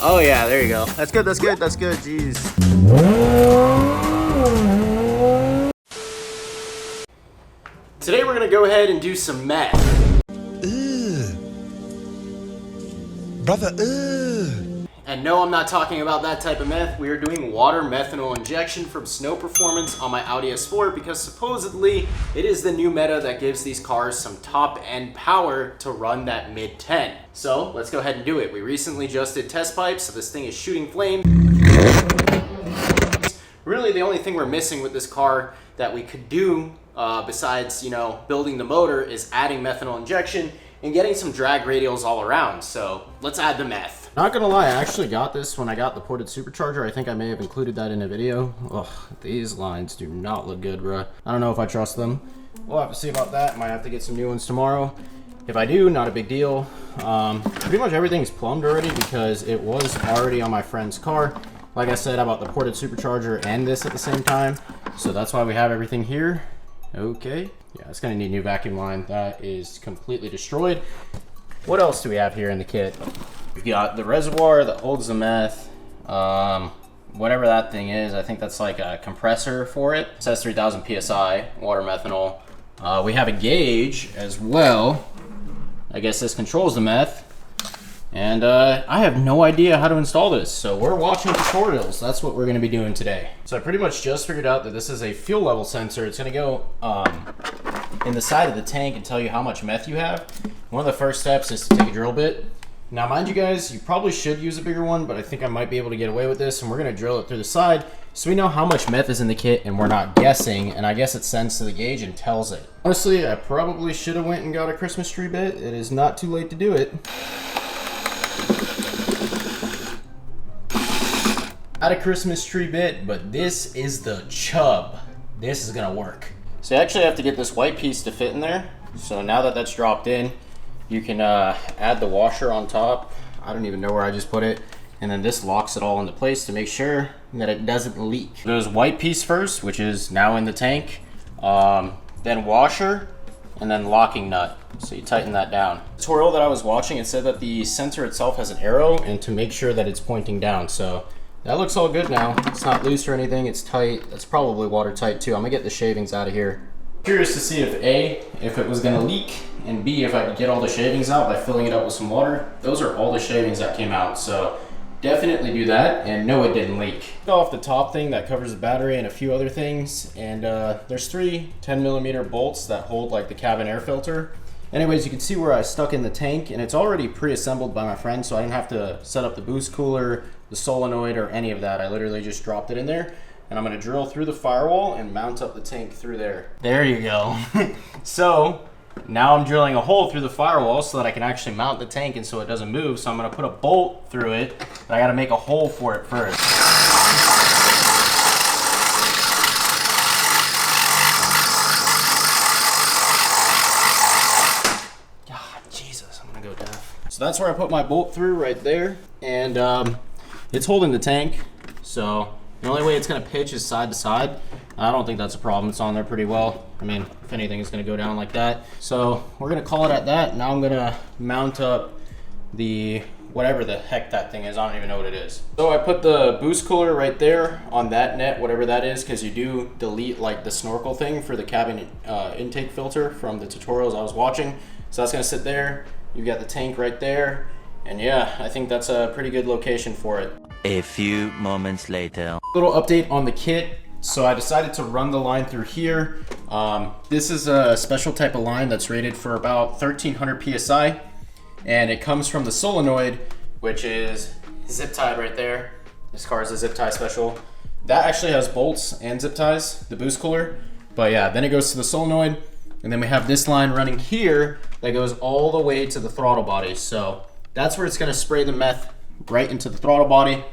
Oh yeah, there you go. That's good, that's good, that's good, jeez. Today we're gonna go ahead and do some meth. Brother, And no, I'm not talking about that type of meth. We are doing water methanol injection from Snow Performance on my Audi S4 because supposedly it is the new meta that gives these cars some top end power to run that mid 10. So let's go ahead and do it. We recently just did test pipes, so this thing is shooting flame. Really the only thing we're missing with this car that we could do besides, you know, building the motor is adding methanol injection and getting some drag radials all around. So let's add the meth. Not gonna lie, I actually got this when I got the ported Supercharger. I think I may have included that in a video. Ugh, these lines do not look good, bruh. I don't know if I trust them. We'll have to see about that. Might have to get some new ones tomorrow. If I do, not a big deal. Pretty much everything's plumbed already because it was already on my friend's car. Like I said, I bought the ported Supercharger and this at the same time. So that's why we have everything here. Okay. Yeah, it's gonna need a new vacuum line. That is completely destroyed. What else do we have here in the kit? We've got the reservoir that holds the meth. Whatever that thing is, I think that's like a compressor for it. It says 3000 PSI, water methanol. We have a gauge as well. I guess this controls the meth. And I have no idea how to install this, so we're watching tutorials. That's what we're gonna be doing today. So I pretty much just figured out that this is a fuel level sensor. It's gonna go in the side of the tank and tell you how much meth you have. One of the first steps is to take a drill bit. Now, mind you guys, you probably should use a bigger one, but I think I might be able to get away with this, and we're gonna drill it through the side so we know how much meth is in the kit and we're not guessing, and I guess it sends to the gauge and tells it. Honestly, I probably should have went and got a Christmas tree bit. It is not too late to do it. Not a Christmas tree bit, but this is the chub. This is gonna work. So you actually have to get this white piece to fit in there. So now that that's dropped in, you can add the washer on top. I don't even know where I just put it. And then this locks it all into place to make sure that it doesn't leak. There's white piece first, which is now in the tank. Then washer, and then locking nut. So you tighten that down. The tutorial that I was watching, it said that the sensor itself has an arrow and to make sure that it's pointing down. So that looks all good now. It's not loose or anything, it's tight. That's probably watertight too. I'm gonna get the shavings out of here. Curious to see if A, if it was gonna leak, and B, if I could get all the shavings out by filling it up with some water. Those are all the shavings that came out, so definitely do that, and no, it didn't leak. Off the top thing that covers the battery and a few other things, and there's 3 10mm bolts that hold like the cabin air filter. Anyways, you can see where I stuck in the tank, and it's already pre-assembled by my friend, so I didn't have to set up the boost cooler, the solenoid, or any of that. I literally just dropped it in there, and I'm gonna drill through the firewall and mount up the tank through there. There you go. So now I'm drilling a hole through the firewall so that I can actually mount the tank and so it doesn't move. So I'm gonna put a bolt through it, but I gotta make a hole for it first. God, Jesus, I'm gonna go deaf. So that's where I put my bolt through right there. And it's holding the tank. So the only way it's gonna pitch is side to side. I don't think that's a problem. It's on there pretty well. I mean, if anything, it's gonna go down like that. So we're gonna call it at that. Now I'm gonna mount up the, whatever the heck that thing is. I don't even know what it is. So I put the boost cooler right there on that net, whatever that is, because you do delete like the snorkel thing for the cabin intake filter from the tutorials I was watching. So that's gonna sit there. You've got the tank right there. And yeah, I think that's a pretty good location for it. A few moments later. Little update on the kit. So I decided to run the line through here. This is a special type of line that's rated for about 1300 PSI. And it comes from the solenoid, which is zip tied right there. This car is a zip tie special. That actually has bolts and zip ties, the boost cooler. But yeah, then it goes to the solenoid. And then we have this line running here that goes all the way to the throttle body. So that's where it's gonna spray the meth right into the throttle body.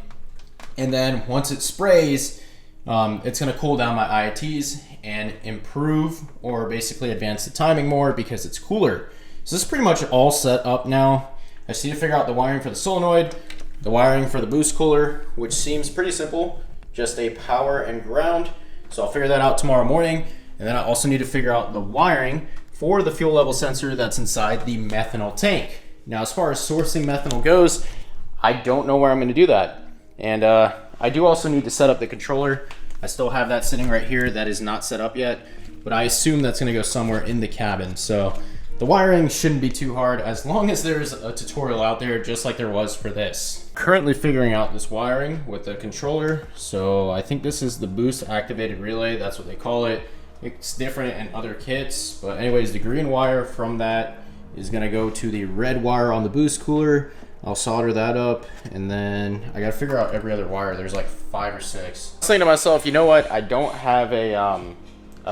And then once it sprays, it's gonna cool down my IATs and improve or basically advance the timing more because it's cooler. So this is pretty much all set up now. I just need to figure out the wiring for the solenoid, the wiring for the boost cooler, which seems pretty simple, just a power and ground. So I'll figure that out tomorrow morning. And then I also need to figure out the wiring for the fuel level sensor that's inside the methanol tank. Now, as far as sourcing methanol goes, I don't know where I'm gonna do that. And I do also need to set up the controller. I still have that sitting right here that is not set up yet, but I assume that's gonna go somewhere in the cabin. So the wiring shouldn't be too hard as long as there's a tutorial out there just like there was for this. Currently figuring out this wiring with the controller. So I think this is the boost activated relay, that's what they call it. It's different in other kits, but anyways, the green wire from that is gonna go to the red wire on the boost cooler. I'll solder that up, and then I gotta figure out every other wire. There's like 5 or 6. I was saying to myself, you know what? I don't have a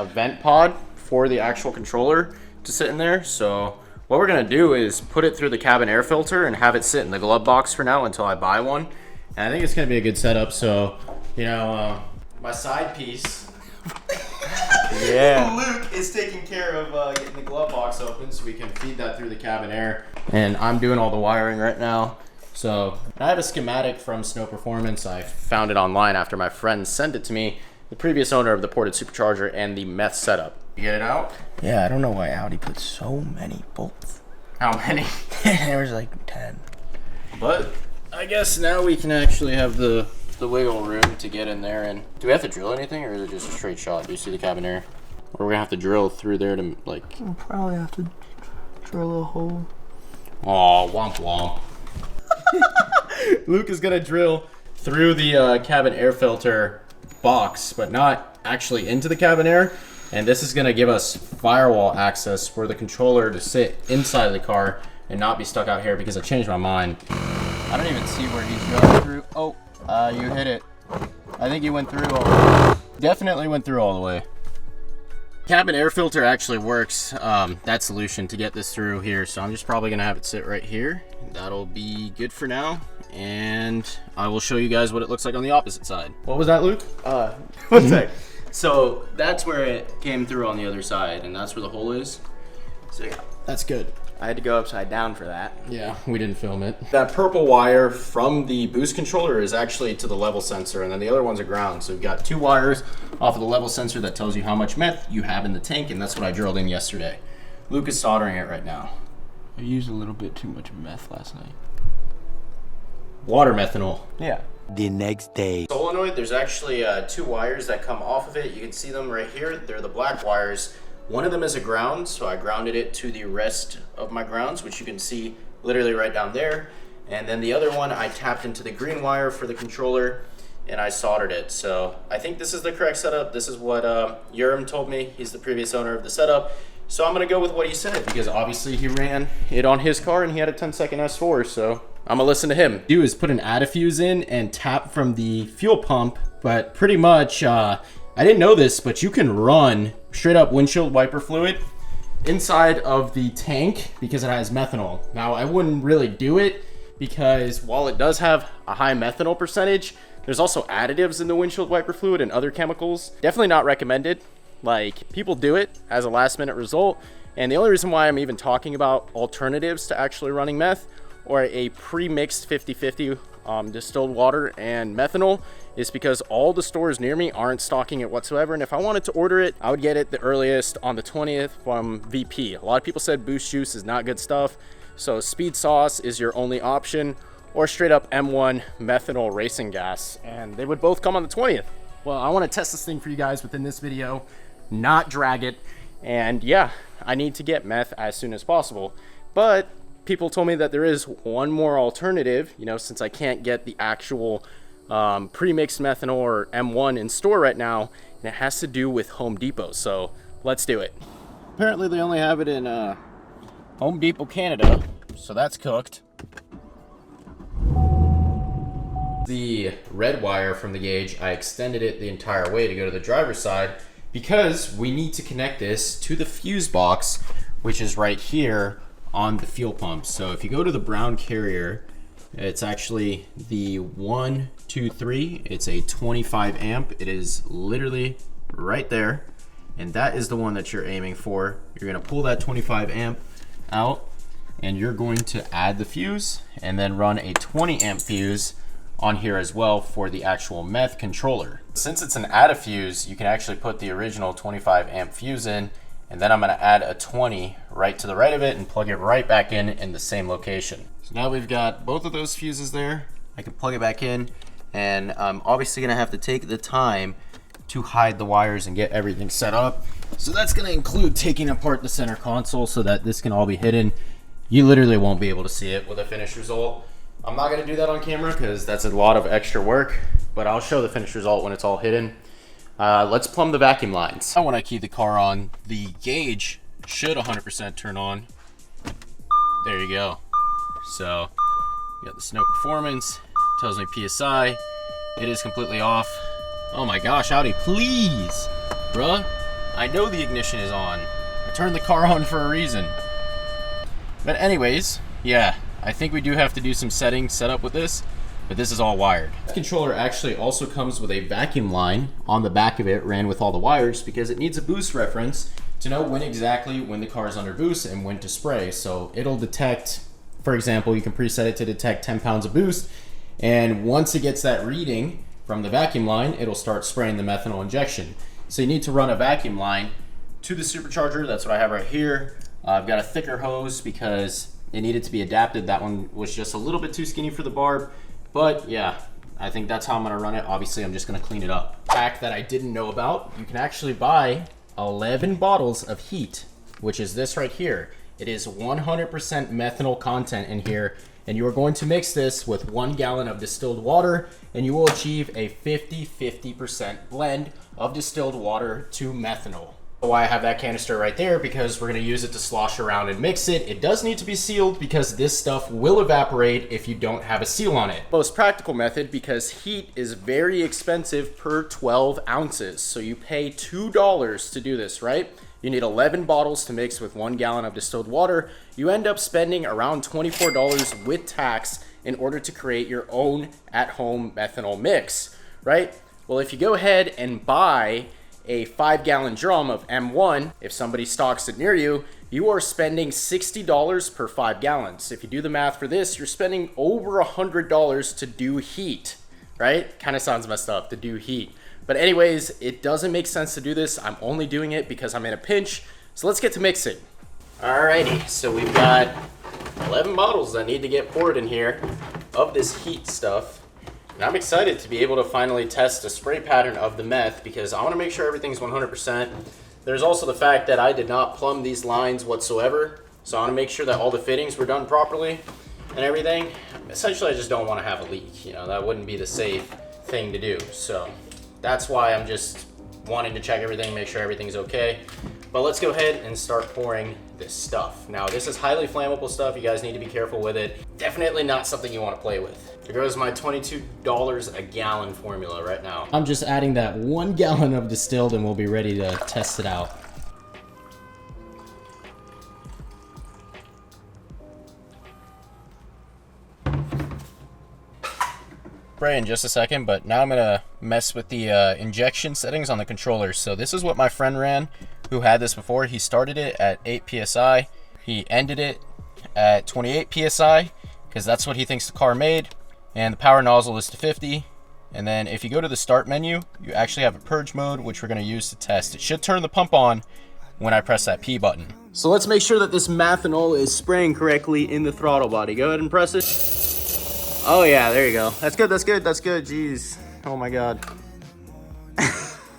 vent pod for the actual controller to sit in there. So what we're gonna do is put it through the cabin air filter and have it sit in the glove box for now until I buy one. And I think it's gonna be a good setup. So, you know, my side piece. Yeah. Luke is taking care of getting the glove box open so we can feed that through the cabin air. And I'm doing all the wiring right now. So I have a schematic from Snow Performance. I found it online after my friend sent it to me, the previous owner of the ported Supercharger and the Meth setup. You get it out? Yeah, I don't know why Audi put so many bolts. How many? There was like 10. But I guess now we can actually have the wiggle room to get in there. And do we have to drill anything, or is it just a straight shot? Do you see the cabin air? Or we're gonna have to drill through there to like... We'll probably have to drill a hole. Aw, womp womp. Luke is gonna drill through the cabin air filter box, but not actually into the cabin air. And this is gonna give us firewall access for the controller to sit inside of the car and not be stuck out here, because I changed my mind. I don't even see where he's going through. Oh, you hit it. I think you went through all the way. Definitely went through all the way. Cabin air filter actually works, that solution to get this through here. So I'm just probably gonna have it sit right here. That'll be good for now. And I will show you guys what it looks like on the opposite side. What was that, Luke? One sec. So that's where it came through on the other side, and that's where the hole is. So yeah, that's good. I had to go upside down for that. Yeah, we didn't film it. That purple wire from the boost controller is actually to the level sensor, and then the other one's a ground. So we've got 2 wires off of the level sensor that tells you how much meth you have in the tank, and that's what I drilled in yesterday. Luke is soldering it right now. I used a little bit too much meth last night. Water methanol. Yeah. The next day. Solenoid, there's actually 2 wires that come off of it. You can see them right here. They're the black wires. One of them is a ground, so I grounded it to the rest of my grounds, which you can see literally right down there. And then the other one, I tapped into the green wire for the controller, and I soldered it. So I think this is the correct setup. This is what Urim told me. He's the previous owner of the setup. So I'm gonna go with what he said, because obviously he ran it on his car and he had a 10-second S4, so I'm gonna listen to him. Do is put an addifuse in and tap from the fuel pump, but pretty much, I didn't know this, but you can run straight up windshield wiper fluid inside of the tank because it has methanol. Now, I wouldn't really do it because while it does have a high methanol percentage, there's also additives in the windshield wiper fluid and other chemicals. Definitely not recommended. Like, people do it as a last minute result. And the only reason why I'm even talking about alternatives to actually running meth, or a pre-mixed 50-50 distilled water and methanol, is because all the stores near me aren't stocking it whatsoever. And if I wanted to order it, I would get it the earliest on the 20th from VP. A lot of people said Boost Juice is not good stuff, so Speed Sauce is your only option, or straight up M1 methanol racing gas, and they would both come on the 20th. Well, I want to test this thing for you guys within this video, not drag it, and yeah, I need to get meth as soon as possible. But people told me that there is one more alternative, you know, since I can't get the actual pre-mixed methanol or M1 in store right now, and it has to do with Home Depot. So let's do it. Apparently they only have it in Home Depot, Canada, so that's cooked. The red wire from the gauge, I extended it the entire way to go to the driver's side because we need to connect this to the fuse box, which is right here on the fuel pump. So if you go to the brown carrier, it's actually the 123. It's a 25 amp. It is literally right there, and that is the one that you're aiming for. You're gonna pull that 25 amp out, and you're going to add the fuse and then run a 20 amp fuse on here as well for the actual meth controller. Since it's an add a fuse, you can actually put the original 25 amp fuse in, and then I'm gonna add a 20 right to the right of it and plug it right back in the same location. So now we've got both of those fuses there. I can plug it back in, and I'm obviously gonna have to take the time to hide the wires and get everything set up. So that's gonna include taking apart the center console so that this can all be hidden. You literally won't be able to see it with a finished result. I'm not gonna do that on camera because that's a lot of extra work, but I'll show the finished result when it's all hidden. Let's plumb the vacuum lines. When I key the car on, the gauge should 100% turn on. There you go. So, you got the snow performance, tells me PSI. It is completely off. Oh my gosh, Audi, please, bruh. I know the ignition is on. I turned the car on for a reason. But anyways, yeah, I think we do have to do some settings set up with this, but this is all wired. This controller actually also comes with a vacuum line on the back of it, ran with all the wires, because it needs a boost reference to know when the car is under boost and when to spray. So it'll detect, for example, you can preset it to detect 10 pounds of boost, and once it gets that reading from the vacuum line, it'll start spraying the methanol injection. So you need to run a vacuum line to the supercharger. That's what I have right here. I've got a thicker hose because it needed to be adapted. That one was just a little bit too skinny for the barb, but yeah, I think that's how I'm gonna run it. Obviously, I'm just gonna clean it up. Fact that I didn't know about, you can actually buy 11 bottles of heat, which is this right here. It is 100% methanol content in here, and you are going to mix this with 1 gallon of distilled water, and you will achieve a 50-50% blend of distilled water to methanol. Why I have that canister right there, because we're going to use it to slosh around and mix it. It does need to be sealed because this stuff will evaporate if you don't have a seal on it. Most practical method, because heat is very expensive per 12 ounces. So you pay $2 to do this, right? You need 11 bottles to mix with 1 gallon of distilled water. You end up spending around $24 with tax in order to create your own at-home methanol mix, right? Well, if you go ahead and buy a 5-gallon drum of M1, if somebody stocks it near you, you are spending $60 per 5 gallons. If you do the math for this, you're spending over $100 to do heat, right? Kind of sounds messed up to do heat. But anyways, it doesn't make sense to do this. I'm only doing it because I'm in a pinch. So let's get to mixing. Alrighty, so we've got 11 bottles that need to get poured in here of this heat stuff. And I'm excited to be able to finally test the spray pattern of the meth because I want to make sure everything's 100%. There's also the fact that I did not plumb these lines whatsoever. So I want to make sure that all the fittings were done properly and everything. Essentially, I just don't want to have a leak. You know, that wouldn't be the safe thing to do. So that's why I'm just wanting to check everything, make sure everything's okay. But let's go ahead and start pouring this stuff. Now, this is highly flammable stuff. You guys need to be careful with it. Definitely not something you want to play with. Here goes my $22 a gallon formula right now. I'm just adding that 1 gallon of distilled and we'll be ready to test it out. Spray in just a second, but now I'm gonna mess with the injection settings on the controller. So this is what my friend ran who had this before. He started it at 8 PSI. He ended it at 28 PSI because that's what he thinks the car made. And the power nozzle is to 50. And then if you go to the start menu, you actually have a purge mode, which we're gonna use to test. It should turn the pump on when I press that P button. So let's make sure that this methanol is spraying correctly in the throttle body. Go ahead and press it. Oh yeah, there you go. That's good, that's good, that's good. Jeez, oh my God.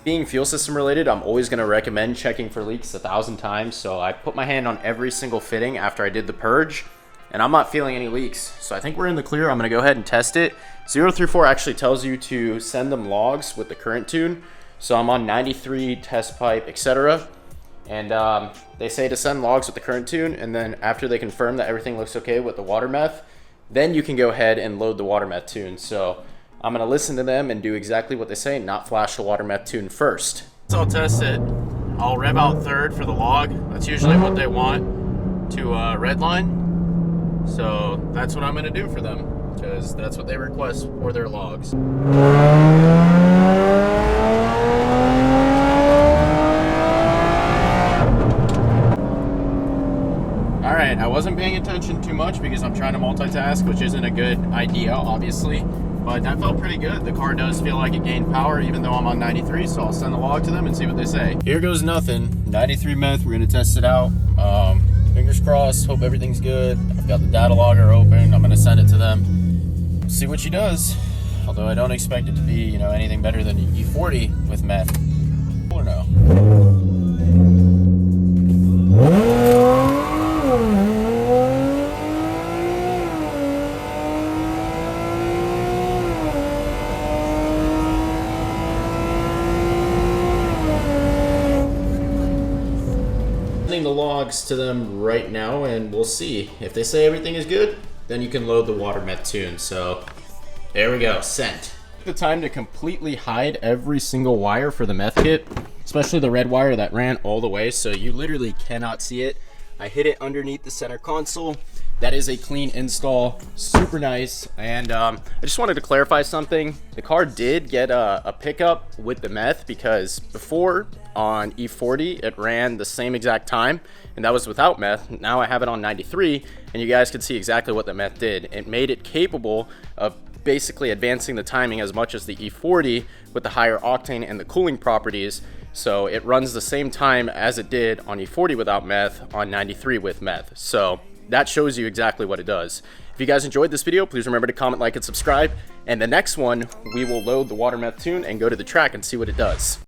Being fuel system related, I'm always gonna recommend checking for leaks 1,000 times. So I put my hand on every single fitting after I did the purge, and I'm not feeling any leaks. So I think we're in the clear. I'm gonna go ahead and test it. 034 actually tells you to send them logs with the current tune. So I'm on 93, test pipe, etc. And they say to send logs with the current tune, and then after they confirm that everything looks okay with the water meth, then you can go ahead and load the water meth tune. So I'm gonna listen to them and do exactly what they say, not flash the water meth tune first. So I'll test it. I'll rev out third for the log. That's usually what they want to redline. So that's what I'm gonna do for them, because that's what they request for their logs. All right, I wasn't paying attention too much because I'm trying to multitask, which isn't a good idea, obviously, but that felt pretty good. The car does feel like it gained power, even though I'm on 93, so I'll send the log to them and see what they say. Here goes nothing. 93 meth, we're gonna test it out. Fingers crossed, hope everything's good. I've got the data logger open, I'm gonna send it to them. See what she does. Although I don't expect it to be, you know, anything better than E40 with meth. Or no. The logs to them right now, and we'll see. If they say everything is good, then you can load the water meth tune. So there we go, sent. The time to completely hide every single wire for the meth kit, especially the red wire that ran all the way, so you literally cannot see it. I hid it underneath the center console. That is a clean install, super nice. And I just wanted to clarify something. The car did get a pickup with the meth, because before on E40 it ran the same exact time, and that was without meth. Now I have it on 93, and you guys can see exactly what the meth did. It made it capable of basically advancing the timing as much as the E40 with the higher octane and the cooling properties. So it runs the same time as it did on E40 without meth on 93 with meth. So that shows you exactly what it does. If you guys enjoyed this video, please remember to comment, like, and subscribe. And the next one, we will load the water meth tune and go to the track and see what it does.